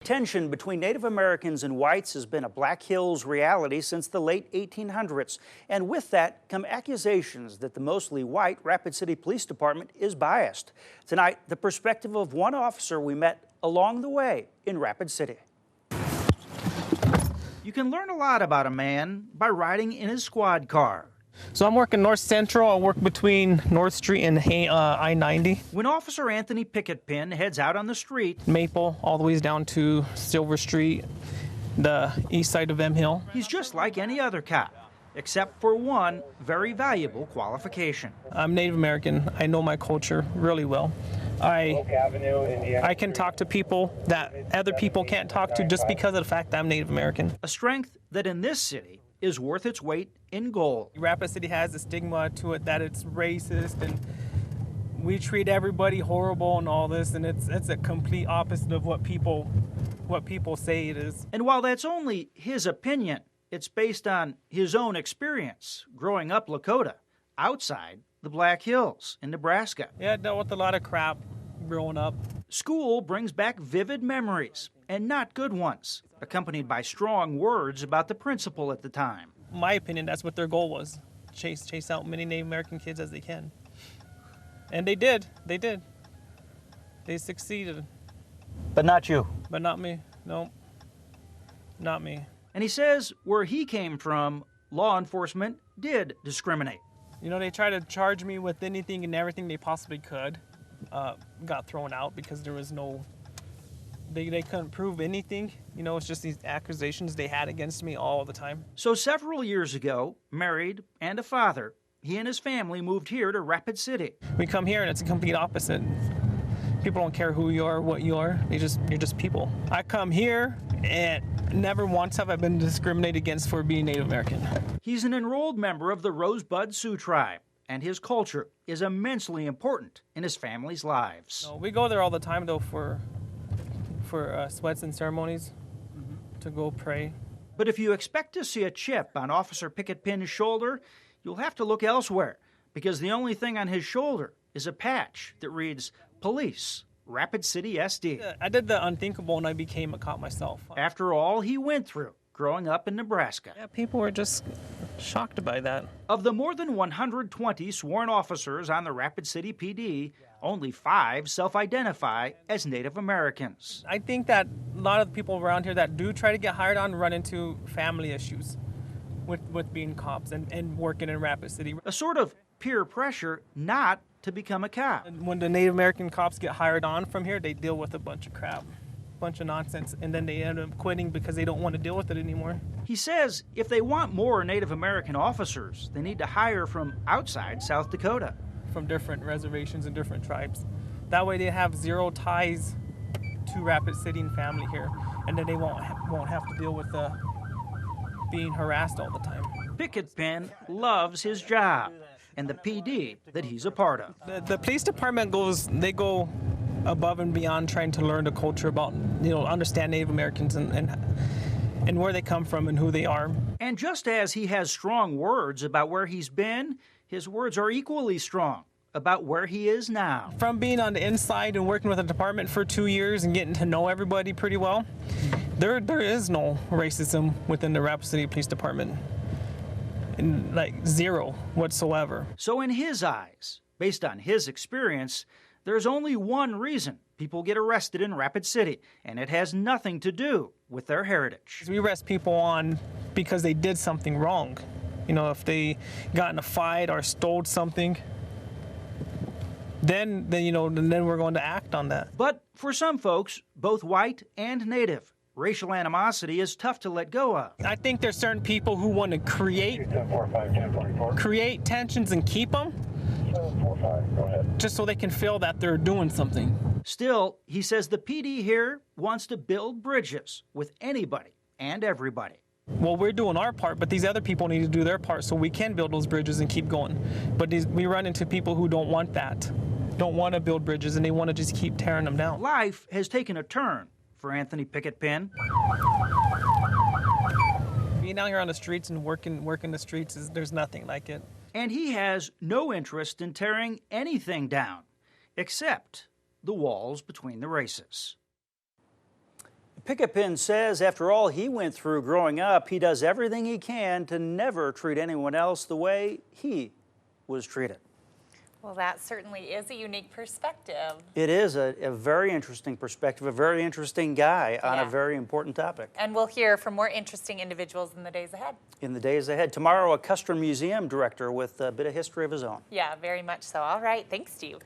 Tension between Native Americans and whites has been a Black Hills reality since the late 1800s. And with that come accusations that the mostly white Rapid City Police Department is biased. Tonight, the perspective of one officer we met along the way in Rapid City. You can learn a lot about a man by riding in his squad car. So I'm working North Central. I work between North Street and I-90. When Officer Anthony Picket Pin heads out on the street, Maple, all the way down to Silver Street, the east side of M Hill. He's just like any other cop, except for one very valuable qualification. I'm Native American. I know my culture really well. I can talk to people that other people can't talk to just because of the fact that I'm Native American. A strength that in this city is worth its weight in gold. Rapid City has a stigma to it that it's racist and we treat everybody horrible and all this, and it's a complete opposite of what people say it is. And while that's only his opinion, it's based on his own experience growing up Lakota, outside the Black Hills in Nebraska. Yeah, I dealt with a lot of crap growing up. School brings back vivid memories, and not good ones, accompanied by strong words about the principal at the time. In my opinion, that's what their goal was. Chase out many Native American kids as they can. And they did. They succeeded. But not you. But not me. No, not me. And he says where he came from, law enforcement did discriminate. You know, they tried to charge me with anything and everything they possibly could. Got thrown out because there was no... They couldn't prove anything. You know, it's just these accusations they had against me all the time. So several years ago, married and a father, he and his family moved here to Rapid City. We come here and it's a complete opposite. People don't care who you are, what you are. You're just people. I come here and never once have I been discriminated against for being Native American. He's an enrolled member of the Rosebud Sioux tribe, and his culture is immensely important in his family's lives. No, we go there all the time, though, for sweats and ceremonies, to go pray. But if you expect to see a chip on Officer Picket Pin's shoulder, you'll have to look elsewhere, because the only thing on his shoulder is a patch that reads, Police, Rapid City SD. I did the unthinkable and I became a cop myself. After all he went through growing up in Nebraska. Yeah, people were just shocked by that. Of the more than 120 sworn officers on the Rapid City PD, only 5 self-identify as Native Americans. I think that a lot of the people around here that do try to get hired on run into family issues with being cops and working in Rapid City. A sort of peer pressure not to become a cop. And when the Native American cops get hired on from here, they deal with a bunch of crap, bunch of nonsense, and then they end up quitting because they don't want to deal with it anymore. He says if they want more Native American officers, they need to hire from outside South Dakota. From different reservations and different tribes. That way they have zero ties to Rapid City and family here, and then they won't have to deal with being harassed all the time. Picket Pin loves his job and the PD that he's a part of. The police department go above and beyond trying to learn the culture about, understand Native Americans and where they come from and who they are. And just as he has strong words about where he's been, his words are equally strong about where he is now. From being on the inside and working with the department for 2 years and getting to know everybody pretty well, there is no racism within the Rapid City Police Department. And zero whatsoever. So in his eyes, based on his experience, there's only one reason people get arrested in Rapid City, and it has nothing to do with their heritage. We arrest people on because they did something wrong. If they got in a fight or stole something, then we're going to act on that. But for some folks, both white and Native, racial animosity is tough to let go of. I think there's certain people who want to create tensions and keep them just so they can feel that they're doing something. Still, he says the PD here wants to build bridges with anybody and everybody. Well, we're doing our part, but these other people need to do their part so we can build those bridges and keep going. But we run into people who don't want that, don't want to build bridges, and they want to just keep tearing them down. Life has taken a turn for Anthony Picket Pin. Being out here on the streets and working the streets, there's nothing like it. And he has no interest in tearing anything down, except the walls between the races. Picket Pin says after all he went through growing up, he does everything he can to never treat anyone else the way he was treated. Well, that certainly is a unique perspective. It is a very interesting perspective, a very interesting guy on a Yeah. very important topic. And we'll hear from more interesting individuals in the days ahead. In the days ahead. Tomorrow, a Custer Museum director with a bit of history of his own. Yeah, very much so. All right. Thanks, Steve.